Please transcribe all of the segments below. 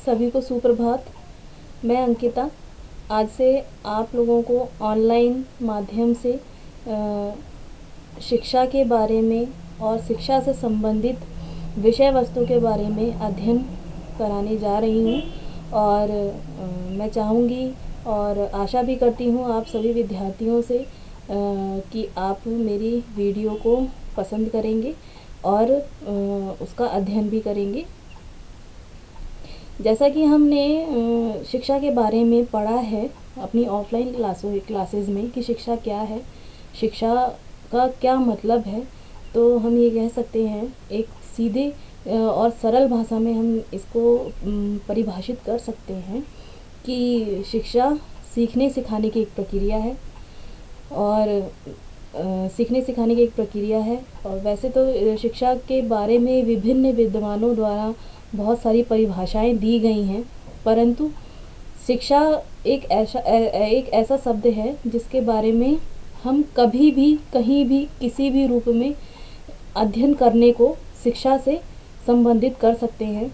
सभी को सुप्रभात। मैं अंकिता आज से आप लोगों को ऑनलाइन माध्यम से शिक्षा के बारे में और शिक्षा से संबंधित विषय वस्तु के बारे में अध्ययन कराने जा रही हूँ। और मैं चाहूँगी और आशा भी करती हूँ आप सभी विद्यार्थियों से कि आप मेरी वीडियो को पसंद करेंगे और उसका अध्ययन भी करेंगे। जैसा कि हमने शिक्षा के बारे में पढ़ा है अपनी ऑफलाइन क्लासेस में कि शिक्षा क्या है, शिक्षा का क्या मतलब है, तो हम ये कह सकते हैं एक सीधे और सरल भाषा में हम इसको परिभाषित कर सकते हैं कि शिक्षा सीखने सिखाने की एक प्रक्रिया है और सीखने सिखाने की एक प्रक्रिया है। और वैसे तो शिक्षा के बारे में विभिन्न विद्वानों द्वारा बहुत सारी परिभाषाएं दी गई हैं, परंतु शिक्षा एक ऐसा शब्द है जिसके बारे में हम कभी भी कहीं भी किसी भी रूप में अध्ययन करने को शिक्षा से संबंधित कर सकते हैं।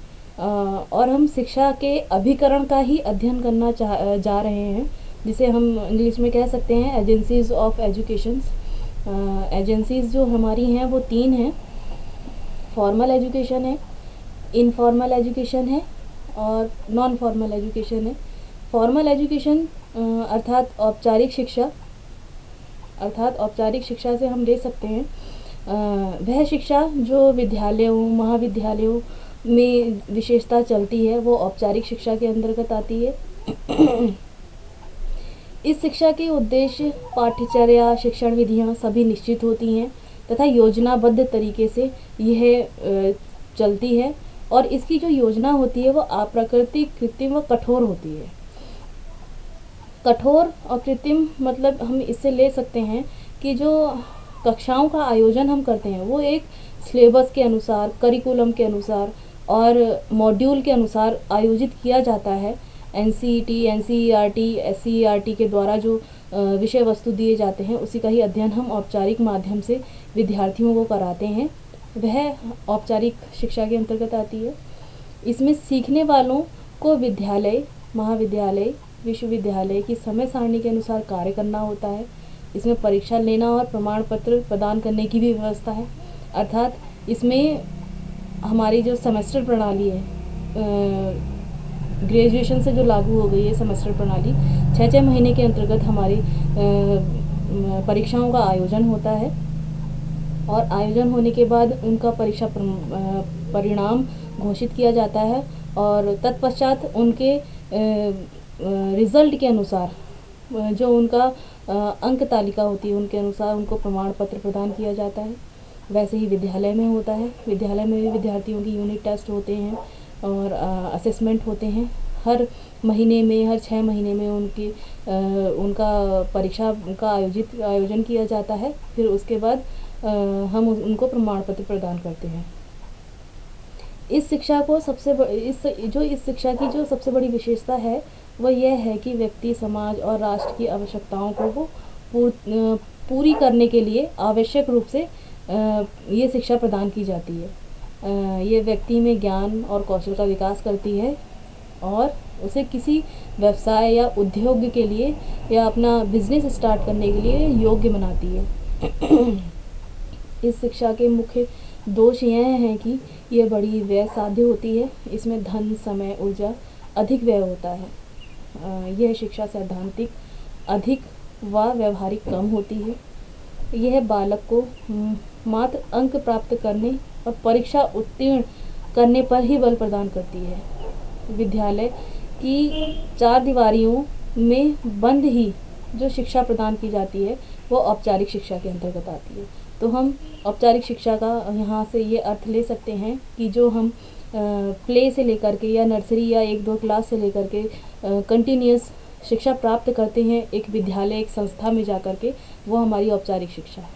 और हम शिक्षा के अभिकरण का ही अध्ययन करना जा रहे हैं, जिसे हम इंग्लिश में कह सकते हैं एजेंसीज़ ऑफ एजुकेशन। एजेंसीज़ जो हमारी हैं वो 3 हैं, फॉर्मल एजुकेशन है, इनफॉर्मल एजुकेशन है और नॉन फॉर्मल एजुकेशन है। फॉर्मल एजुकेशन अर्थात औपचारिक शिक्षा से हम ले सकते हैं वह शिक्षा जो विद्यालयों महाविद्यालयों में विशेषता चलती है, वो औपचारिक शिक्षा के अंतर्गत आती है। इस शिक्षा के उद्देश्य, पाठ्यचर्या, शिक्षण विधियाँ सभी निश्चित होती हैं तथा योजनाबद्ध तरीके से यह चलती है। और इसकी जो योजना होती है वो अप्राकृतिक, कृत्रिम व कठोर होती है। कठोर और कृत्रिम मतलब हम इससे ले सकते हैं कि जो कक्षाओं का आयोजन हम करते हैं वो एक सिलेबस के अनुसार, करिकुलम के अनुसार और मॉड्यूल के अनुसार आयोजित किया जाता है। NCET, NCERT, SCERT के द्वारा जो विषय वस्तु दिए जाते हैं उसी का ही अध्ययन हम औपचारिक माध्यम से विद्यार्थियों को कराते हैं, वह औपचारिक शिक्षा के अंतर्गत आती है। इसमें सीखने वालों को विद्यालय, महाविद्यालय, विश्वविद्यालय की समय सारणी के अनुसार कार्य करना होता है। इसमें परीक्षा लेना और प्रमाण पत्र प्रदान करने की भी व्यवस्था है। अर्थात इसमें हमारी जो सेमेस्टर प्रणाली है, ग्रेजुएशन से जो लागू हो गई है सेमेस्टर प्रणाली, 6-6 महीने के अंतर्गत हमारी परीक्षाओं का आयोजन होता है और आयोजन होने के बाद उनका परीक्षा परिणाम घोषित किया जाता है और तत्पश्चात उनके रिज़ल्ट के अनुसार जो उनका अंक तालिका होती है उनके अनुसार उनको प्रमाण पत्र प्रदान किया जाता है। वैसे ही विद्यालय में होता है। विद्यालय में भी विद्यार्थियों की यूनिट टेस्ट होते हैं और असेसमेंट होते हैं। हर महीने में, हर 6 महीने में उनका परीक्षा का आयोजन किया जाता है। फिर उसके बाद हम उनको प्रमाण पत्र प्रदान करते हैं। इस शिक्षा को इस शिक्षा की जो सबसे बड़ी विशेषता है वह यह है कि व्यक्ति, समाज और राष्ट्र की आवश्यकताओं को वो पूरी करने के लिए आवश्यक रूप से ये शिक्षा प्रदान की जाती है। ये व्यक्ति में ज्ञान और कौशल का विकास करती है और उसे किसी व्यवसाय या उद्योग के लिए या अपना बिजनेस स्टार्ट करने के लिए योग्य बनाती है। इस शिक्षा के मुख्य दोष यह हैं कि यह बड़ी व्यय साध्य होती है। इसमें धन, समय, ऊर्जा अधिक व्यय होता है। यह शिक्षा सैद्धांतिक अधिक व व्यवहारिक कम होती है। यह बालक को मात्र अंक प्राप्त करने और परीक्षा उत्तीर्ण करने पर ही बल प्रदान करती है। विद्यालय की 4 दीवारियों में बंद ही जो शिक्षा प्रदान की जाती है वो औपचारिक शिक्षा के अंतर्गत आती है। तो हम औपचारिक शिक्षा का यहाँ से ये अर्थ ले सकते हैं कि जो हम प्ले से लेकर के या नर्सरी या 1-2 क्लास से लेकर के कंटिन्यूस शिक्षा प्राप्त करते हैं एक विद्यालय, एक संस्था में जाकर के, वो हमारी औपचारिक शिक्षा है।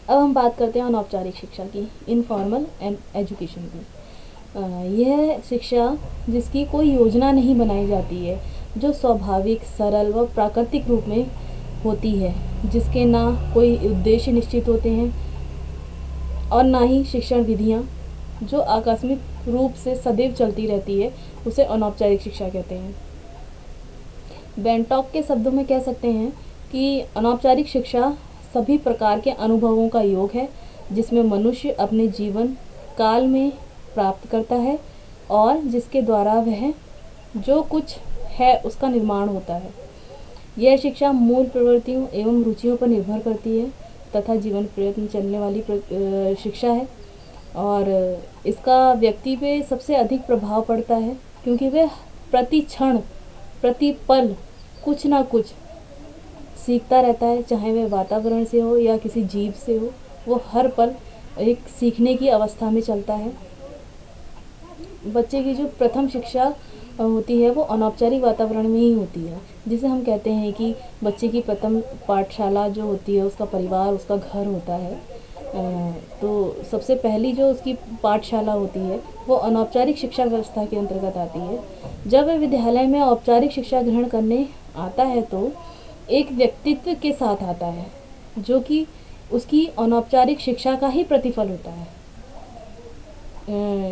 अब हम बात करते हैं अनौपचारिक शिक्षा की, इनफॉर्मल एजुकेशन की। यह शिक्षा जिसकी कोई योजना नहीं बनाई जाती है, जो स्वाभाविक, सरल व प्राकृतिक रूप में होती है, जिसके ना कोई उद्देश्य निश्चित होते हैं और ना ही शिक्षण विधियाँ जो आकस्मिक रूप से सदैव चलती रहती है, उसे अनौपचारिक शिक्षा कहते हैं। बेंटॉक के शब्दों में कह सकते हैं कि अनौपचारिक शिक्षा सभी प्रकार के अनुभवों का योग है, जिसमें मनुष्य अपने जीवन काल में प्राप्त करता है और जिसके द्वारा वह जो कुछ है उसका निर्माण होता है। यह शिक्षा मूल प्रवृत्तियों एवं रुचियों पर निर्भर करती है तथा जीवन प्रयत्न चलने वाली शिक्षा है, और इसका व्यक्ति पे सबसे अधिक प्रभाव पड़ता है, क्योंकि वह प्रति क्षण प्रति पल कुछ ना कुछ सीखता रहता है, चाहे वह वातावरण से हो या किसी जीव से हो। वो हर पल एक सीखने की अवस्था में चलता है। बच्चे की जो प्रथम शिक्षा होती है वो अनौपचारिक वातावरण में ही होती है, जिसे हम कहते हैं कि बच्चे की प्रथम पाठशाला जो होती है उसका परिवार, उसका घर होता है। तो सबसे पहली जो उसकी पाठशाला होती है वो अनौपचारिक शिक्षा व्यवस्था के अंतर्गत आती है। जब वह विद्यालय में औपचारिक शिक्षा ग्रहण करने आता है तो एक व्यक्तित्व के साथ आता है, जो कि उसकी अनौपचारिक शिक्षा का ही प्रतिफल होता है।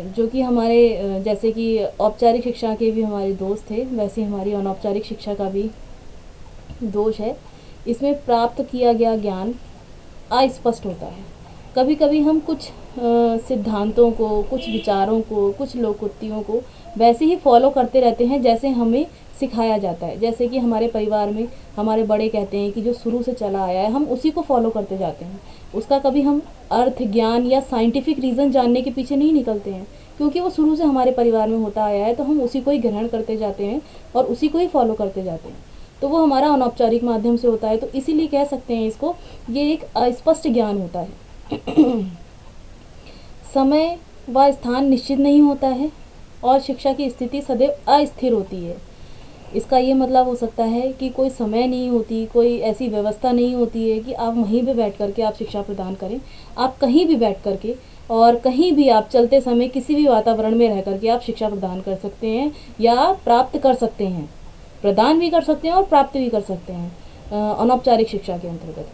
जो कि हमारे जैसे कि औपचारिक शिक्षा के भी हमारे दोष थे, वैसे हमारी अनौपचारिक शिक्षा का भी दोष है। इसमें प्राप्त किया गया ज्ञान अस्पष्ट होता है। कभी कभी हम कुछ सिद्धांतों को, कुछ विचारों को, कुछ लोकोक्तियों को वैसे ही फॉलो करते रहते हैं जैसे हमें सिखाया जाता है। जैसे कि हमारे परिवार में हमारे बड़े कहते हैं कि जो शुरू से चला आया है हम उसी को फॉलो करते जाते हैं। उसका कभी हम अर्थ, ज्ञान या साइंटिफिक रीज़न जानने के पीछे नहीं निकलते हैं, क्योंकि वो शुरू से हमारे परिवार में होता आया है, तो हम उसी को ही ग्रहण करते जाते हैं और उसी को ही फॉलो करते जाते हैं। तो वो हमारा अनौपचारिक माध्यम से होता है। तो इसीलिए कह सकते हैं इसको, ये एक अस्पष्ट ज्ञान होता है। समय व स्थान निश्चित नहीं होता है और शिक्षा की स्थिति सदैव अस्थिर होती है। इसका ये मतलब हो सकता है कि कोई समय नहीं होती, कोई ऐसी व्यवस्था नहीं होती है कि आप वहीं पे बैठ कर के आप शिक्षा प्रदान करें। आप कहीं भी बैठ कर के और कहीं भी आप चलते समय किसी भी वातावरण में रह कर के आप शिक्षा प्रदान कर सकते हैं या प्राप्त कर सकते हैं। प्रदान भी कर सकते हैं और प्राप्त भी कर सकते हैं अनौपचारिक शिक्षा के अंतर्गत।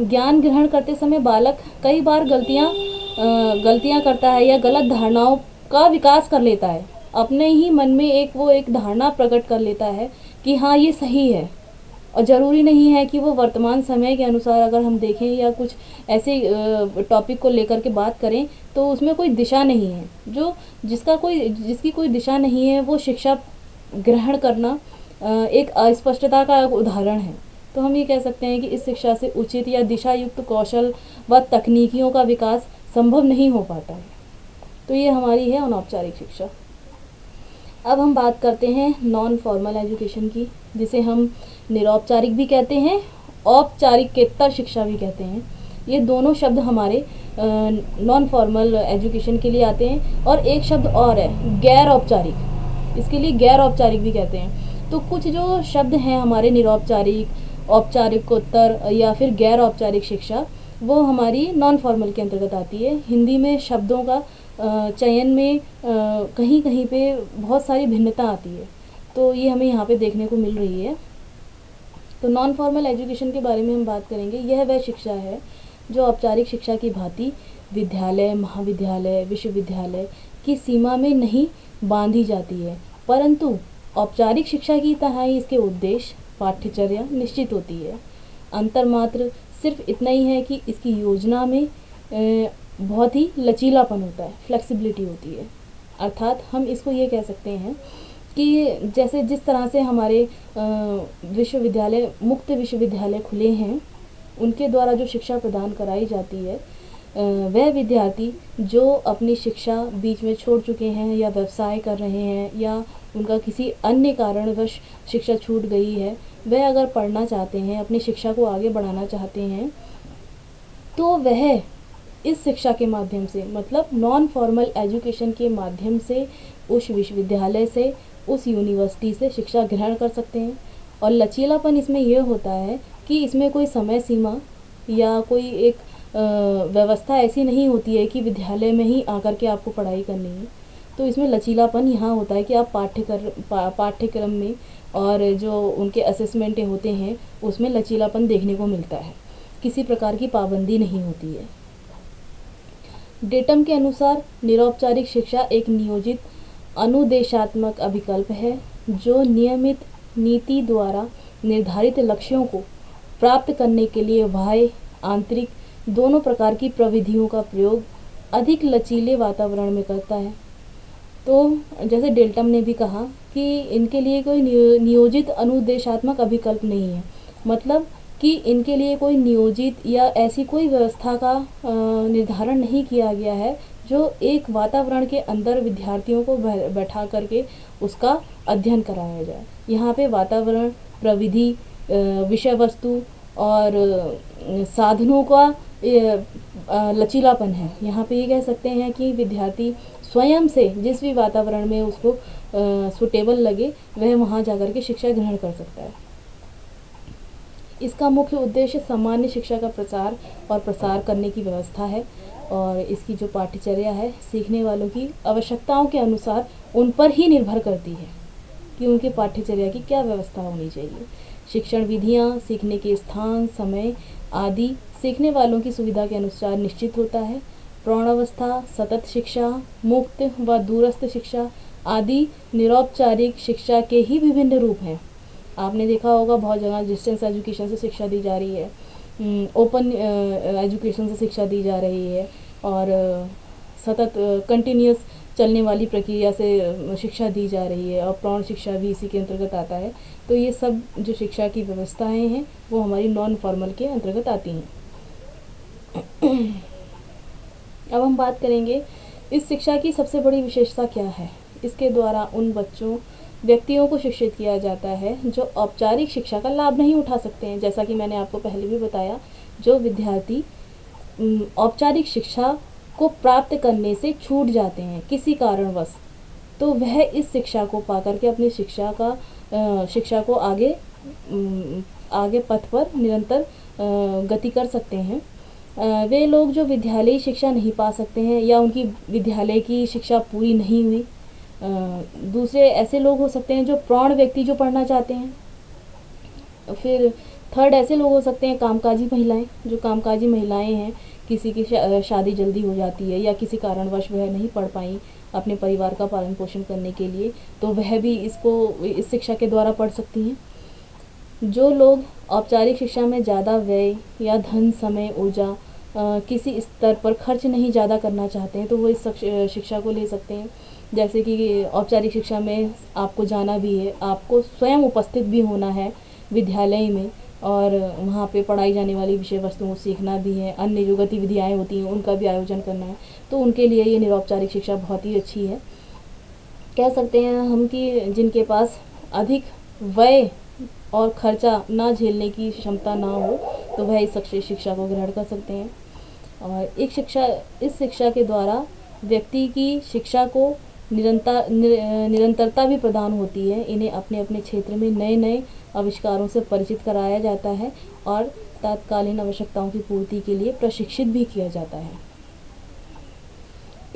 ज्ञान ग्रहण करते समय बालक कई बार गलतियाँ करता है या गलत धारणाओं का विकास कर लेता है। अपने ही मन में एक धारणा प्रकट कर लेता है कि हाँ ये सही है, और ज़रूरी नहीं है कि वो वर्तमान समय के अनुसार अगर हम देखें या कुछ ऐसे टॉपिक को लेकर के बात करें तो उसमें कोई दिशा नहीं है। जिसकी कोई दिशा नहीं है वो शिक्षा ग्रहण करना एक अस्पष्टता का उदाहरण है। तो हम ये कह सकते हैं कि इस शिक्षा से उचित या दिशा युक्त कौशल व तकनीकियों का विकास संभव नहीं हो पाता है। तो ये हमारी है अनौपचारिक शिक्षा। अब हम बात करते हैं नॉन फॉर्मल एजुकेशन की, जिसे हम निरौपचारिक भी कहते हैं, औपचारिकेतर शिक्षा भी कहते हैं। ये दोनों शब्द हमारे नॉन फॉर्मल एजुकेशन के लिए आते हैं। और एक शब्द और है गैर औपचारिक, इसके लिए गैर औपचारिक भी कहते हैं। तो कुछ जो शब्द हैं हमारे निरौपचारिक, औपचारिकोत्तर या फिर गैर औपचारिक शिक्षा, वो हमारी नॉन फॉर्मल के अंतर्गत आती है। हिंदी में शब्दों का चयन में कहीं कहीं पे बहुत सारी भिन्नता आती है, तो ये हमें यहाँ पे देखने को मिल रही है। तो नॉन फॉर्मल एजुकेशन के बारे में हम बात करेंगे। यह वह शिक्षा है जो औपचारिक शिक्षा की भांति विद्यालय, महाविद्यालय, विश्वविद्यालय की सीमा में नहीं बांधी जाती है, परंतु औपचारिक शिक्षा की तरह ही इसके उद्देश्य, पाठ्यचर्या निश्चित होती है। अंतर मात्र सिर्फ इतना ही है कि इसकी योजना में बहुत ही लचीलापन होता है, फ्लेक्सिबिलिटी होती है। अर्थात हम इसको ये कह सकते हैं कि जैसे जिस तरह से हमारे विश्वविद्यालय, मुक्त विश्वविद्यालय खुले हैं, उनके द्वारा जो शिक्षा प्रदान कराई जाती है, वह विद्यार्थी जो अपनी शिक्षा बीच में छोड़ चुके हैं या व्यवसाय कर रहे हैं या उनका किसी अन्य कारणवश शिक्षा छूट गई है, वह अगर पढ़ना चाहते हैं, अपनी शिक्षा को आगे बढ़ाना चाहते हैं, तो वह इस शिक्षा के माध्यम से, मतलब नॉन फॉर्मल एजुकेशन के माध्यम से उस विश्वविद्यालय से, उस यूनिवर्सिटी से शिक्षा ग्रहण कर सकते हैं। और लचीलापन इसमें यह होता है कि इसमें कोई समय सीमा या कोई एक व्यवस्था ऐसी नहीं होती है कि विद्यालय में ही आकर के आपको पढ़ाई करनी है। तो इसमें लचीलापन यहाँ होता है कि आप पाठ्यक्रम में और जो उनके असेसमेंट होते हैं उसमें लचीलापन देखने को मिलता है, किसी प्रकार की पाबंदी नहीं होती है। डेटम के अनुसार निरौपचारिक शिक्षा एक नियोजित अनुदेशात्मक अभिकल्प है जो नियमित नीति द्वारा निर्धारित लक्ष्यों को प्राप्त करने के लिए बाह्य आंतरिक दोनों प्रकार की प्रविधियों का प्रयोग अधिक लचीले वातावरण में करता है। तो जैसे डेल्टम ने भी कहा कि इनके लिए कोई नियोजित अनुदेशात्मक अभिकल्प नहीं है, मतलब कि इनके लिए कोई नियोजित या ऐसी कोई व्यवस्था का निर्धारण नहीं किया गया है जो एक वातावरण के अंदर विद्यार्थियों को बैठा करके उसका अध्ययन कराया जाए। यहाँ पे वातावरण, प्रविधि, विषय वस्तु और साधनों का लचीलापन है। यहाँ पे ये कह सकते हैं कि विद्यार्थी स्वयं से जिस भी वातावरण में उसको सुटेबल लगे वह वहाँ जाकर के शिक्षा ग्रहण कर सकता है। इसका मुख्य उद्देश्य सामान्य शिक्षा का प्रचार और प्रसार करने की व्यवस्था है और इसकी जो पाठ्यचर्या है सीखने वालों की आवश्यकताओं के अनुसार उन पर ही निर्भर करती है कि उनके पाठ्यचर्या की क्या व्यवस्था होनी चाहिए। शिक्षण विधियाँ, सीखने के स्थान, समय आदि सीखने वालों की सुविधा के अनुसार निश्चित होता है। प्रौढ़ावस्था, सतत शिक्षा, मुक्त व दूरस्थ शिक्षा आदि निरौपचारिक शिक्षा के ही विभिन्न रूप हैं। आपने देखा होगा बहुत जगह डिस्टेंस एजुकेशन से शिक्षा दी जा रही है, ओपन एजुकेशन से शिक्षा दी जा रही है और सतत कंटिन्यूस चलने वाली प्रक्रिया से शिक्षा दी जा रही है और प्रौढ़ शिक्षा भी इसी के अंतर्गत आता है। तो ये सब जो शिक्षा की व्यवस्थाएं हैं वो हमारी नॉन फॉर्मल के अंतर्गत आती हैं। अब हम बात करेंगे इस शिक्षा की सबसे बड़ी विशेषता क्या है। इसके द्वारा उन व्यक्तियों को शिक्षित किया जाता है जो औपचारिक शिक्षा का लाभ नहीं उठा सकते हैं। जैसा कि मैंने आपको पहले भी बताया, जो विद्यार्थी औपचारिक शिक्षा को प्राप्त करने से छूट जाते हैं किसी कारणवश, तो वह इस शिक्षा को पाकर के अपनी शिक्षा को आगे पथ पर निरंतर गति कर सकते हैं। वे लोग जो विद्यालयी शिक्षा नहीं पा सकते हैं या उनकी विद्यालय की शिक्षा पूरी नहीं हुई, दूसरे ऐसे लोग हो सकते हैं जो प्रौढ़ व्यक्ति जो पढ़ना चाहते हैं। फिर थर्ड ऐसे लोग हो सकते हैं कामकाजी महिलाएं, जो कामकाजी महिलाएं हैं, किसी की शादी जल्दी हो जाती है या किसी कारणवश वह नहीं पढ़ पाई अपने परिवार का पालन पोषण करने के लिए, तो वह भी इस शिक्षा के द्वारा पढ़ सकती हैं। जो लोग औपचारिक शिक्षा में ज़्यादा व्यय या धन, समय, ऊर्जा किसी स्तर पर खर्च नहीं ज़्यादा करना चाहते हैं तो वो इस शिक्षा को ले सकते हैं। जैसे कि औपचारिक शिक्षा में आपको जाना भी है, आपको स्वयं उपस्थित भी होना है विद्यालय में और वहाँ पे पढ़ाई जाने वाली विषय वस्तुओं को सीखना भी है, अन्य जो गतिविधियाँ होती हैं उनका भी आयोजन करना है, तो उनके लिए ये निरौपचारिक शिक्षा बहुत ही अच्छी है। कह सकते हैं हम कि जिनके पास अधिक व्यय और खर्चा ना झेलने की क्षमता ना हो तो वह इस शिक्षा को ग्रहण कर सकते हैं। और इस शिक्षा के द्वारा व्यक्ति की शिक्षा को निरंतरता भी प्रदान होती है। इन्हें अपने अपने क्षेत्र में नए नए आविष्कारों से परिचित कराया जाता है और तत्कालीन आवश्यकताओं की पूर्ति के लिए प्रशिक्षित भी किया जाता है।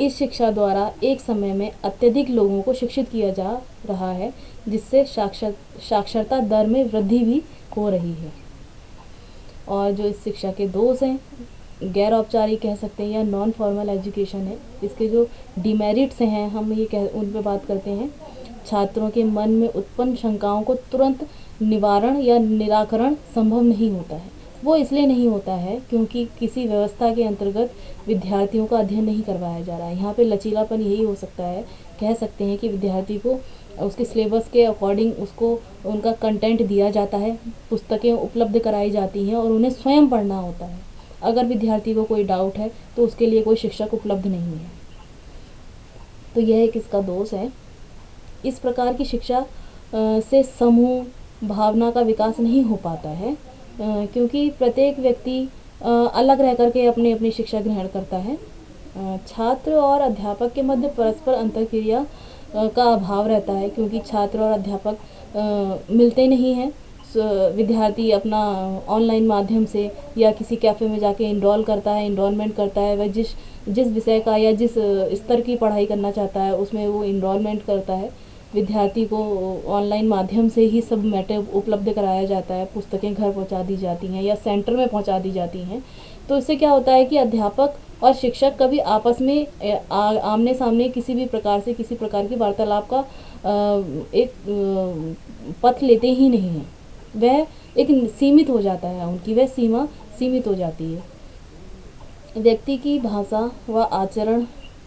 इस शिक्षा द्वारा एक समय में अत्यधिक लोगों को शिक्षित किया जा रहा है, जिससे साक्षरता दर में वृद्धि भी हो रही है। और जो इस शिक्षा के दोष हैं, गैर औपचारिक कह सकते हैं या नॉन फॉर्मल एजुकेशन है, इसके जो डिमेरिट्स हैं हम उन पे बात करते हैं। छात्रों के मन में उत्पन्न शंकाओं को तुरंत निवारण या निराकरण संभव नहीं होता है। वो इसलिए नहीं होता है क्योंकि किसी व्यवस्था के अंतर्गत विद्यार्थियों का अध्ययन नहीं करवाया जा रहा है। यहाँ पे लचीलापन यही हो सकता है, कह सकते हैं कि विद्यार्थी को उसके सिलेबस के अकॉर्डिंग उसको उनका कंटेंट दिया जाता है, पुस्तकें उपलब्ध कराई जाती हैं और उन्हें स्वयं पढ़ना होता है। अगर विद्यार्थी को कोई डाउट है तो उसके लिए कोई शिक्षक उपलब्ध नहीं है, तो यह एक इसका दोष है। इस प्रकार की शिक्षा से समूह भावना का विकास नहीं हो पाता है, क्योंकि प्रत्येक व्यक्ति अलग रह कर के अपनी अपनी शिक्षा ग्रहण करता है। छात्र और अध्यापक के मध्य परस्पर अंतरक्रिया का अभाव रहता है, क्योंकि छात्र और अध्यापक मिलते नहीं हैं। विद्यार्थी अपना ऑनलाइन माध्यम से या किसी कैफ़े में जाके इनरोलमेंट करता है। वह जिस विषय का या जिस स्तर की पढ़ाई करना चाहता है उसमें वो इनरोलमेंट करता है। विद्यार्थी को ऑनलाइन माध्यम से ही सब मैटर उपलब्ध कराया जाता है, पुस्तकें घर पहुंचा दी जाती हैं या सेंटर में पहुंचा दी जाती हैं। तो इससे क्या होता है कि अध्यापक और शिक्षक कभी आपस में आमने सामने किसी भी प्रकार से किसी प्रकार की वार्तालाप का एक पथ लेते ही नहीं हैं। वह एक सीमित हो जाता है, उनकी वह सीमा सीमित हो जाती है। व्यक्ति की भाषा व आचरण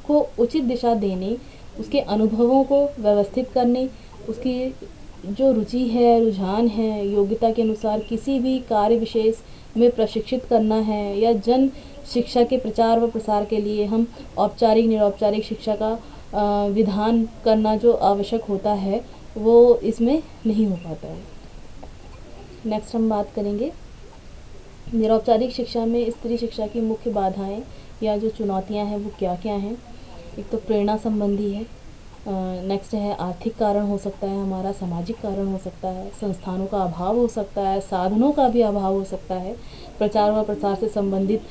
को उचित दिशा देने, उसके अनुभवों को व्यवस्थित करने, उसकी जो रुचि है, रुझान है, योग्यता के अनुसार किसी भी कार्य विशेष में प्रशिक्षित करना है, या जन शिक्षा के प्रचार व प्रसार के लिए हम औपचारिक निरौपचारिक शिक्षा का विधान करना जो आवश्यक होता है, वो इसमें नहीं हो पाता है। नेक्स्ट हम बात करेंगे निरौपचारिक शिक्षा में स्त्री शिक्षा की मुख्य बाधाएं या जो चुनौतियां हैं वो क्या क्या हैं। एक तो प्रेरणा संबंधी है, नेक्स्ट है आर्थिक कारण हो सकता है, हमारा सामाजिक कारण हो सकता है, संस्थानों का अभाव हो सकता है, साधनों का भी अभाव हो सकता है, प्रचार व प्रसार से संबंधित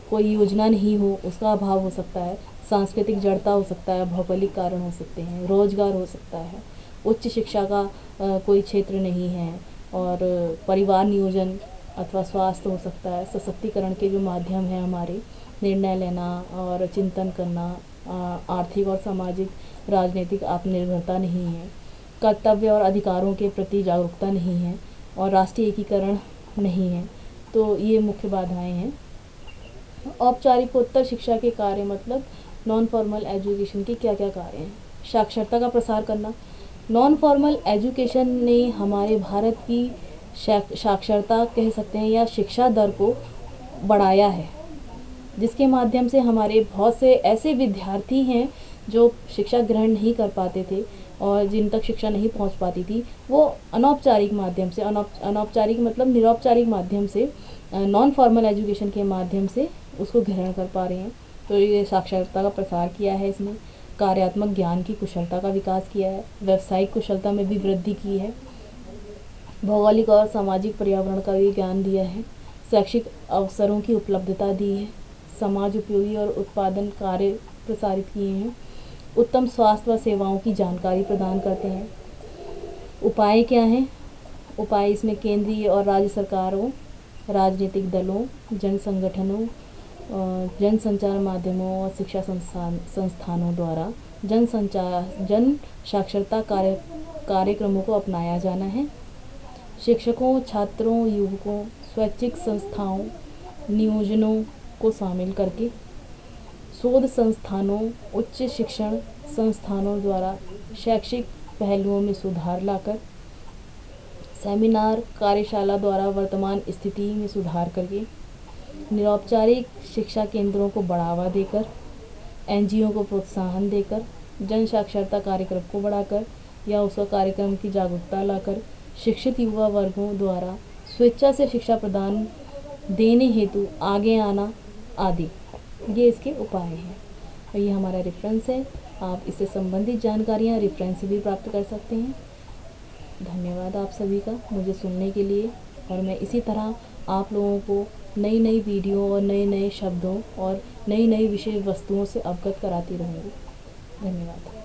कोई योजना नहीं हो उसका अभाव हो सकता है, सांस्कृतिक जड़ता हो सकता है, भौगोलिक कारण हो सकते हैं, रोजगार हो सकता है, उच्च शिक्षा का कोई क्षेत्र नहीं है, और परिवार नियोजन अथवा स्वास्थ्य हो सकता है। सशक्तिकरण के जो माध्यम हैं हमारे, निर्णय लेना और चिंतन करना, आर्थिक और सामाजिक राजनीतिक आत्मनिर्भरता नहीं है, कर्तव्य और अधिकारों के प्रति जागरूकता नहीं है, और राष्ट्रीय एकीकरण नहीं है। तो ये मुख्य बाधाएं हैं। औपचारिकोत्तर शिक्षा के कार्य मतलब नॉन फॉर्मल एजुकेशन के क्या क्या कार्य हैं। साक्षरता का प्रसार करना। नॉन फॉर्मल एजुकेशन ने हमारे भारत की साक्षरता कह सकते हैं या शिक्षा दर को बढ़ाया है, जिसके माध्यम से हमारे बहुत से ऐसे विद्यार्थी हैं जो शिक्षा ग्रहण नहीं कर पाते थे और जिन तक शिक्षा नहीं पहुंच पाती थी, वो अनौपचारिक माध्यम से, अनौपचारिक मतलब निरौपचारिक माध्यम से, नॉन फॉर्मल एजुकेशन के माध्यम से उसको ग्रहण कर पा रहे हैं। तो ये साक्षरता का प्रसार किया है इसमें, कार्यात्मक ज्ञान की कुशलता का विकास किया है, व्यावसायिक कुशलता में भी वृद्धि की है, भौगोलिक और सामाजिक पर्यावरण का भी ज्ञान दिया है, शैक्षिक अवसरों की उपलब्धता दी है, समाज उपयोगी और उत्पादन कार्य प्रसारित किए हैं, उत्तम स्वास्थ्य व सेवाओं की जानकारी प्रदान करते हैं। उपाय क्या हैं? उपाय इसमें केंद्रीय और राज्य सरकारों, राजनीतिक दलों, जन संगठनों, जन संचार माध्यमों और शिक्षा संस्थानों द्वारा जन साक्षरता कार्यक्रमों को अपनाया जाना है। शिक्षकों, छात्रों, युवकों, स्वैच्छिक संस्थाओं, नियोजनों को शामिल करके शोध संस्थानों, उच्च शिक्षण संस्थानों द्वारा शैक्षिक पहलुओं में सुधार लाकर, सेमिनार, कार्यशाला द्वारा वर्तमान स्थिति में सुधार करके, निरौपचारिक शिक्षा केंद्रों को बढ़ावा देकर, एनजीओ को प्रोत्साहन देकर, जन साक्षरता कार्यक्रम को बढ़ाकर या उसका कार्यक्रम की जागरूकता लाकर, शिक्षित युवा वर्गों द्वारा स्वेच्छा से शिक्षा प्रदान देने हेतु आगे आना आदि, ये इसके उपाय हैं। और ये हमारा रेफरेंस है, आप इससे संबंधित जानकारियाँ रेफरेंस से भी प्राप्त कर सकते हैं। धन्यवाद आप सभी का मुझे सुनने के लिए, और मैं इसी तरह आप लोगों को नई नई वीडियो और नए नए शब्दों और नई नई विषय वस्तुओं से अवगत कराती रहूँगी। धन्यवाद।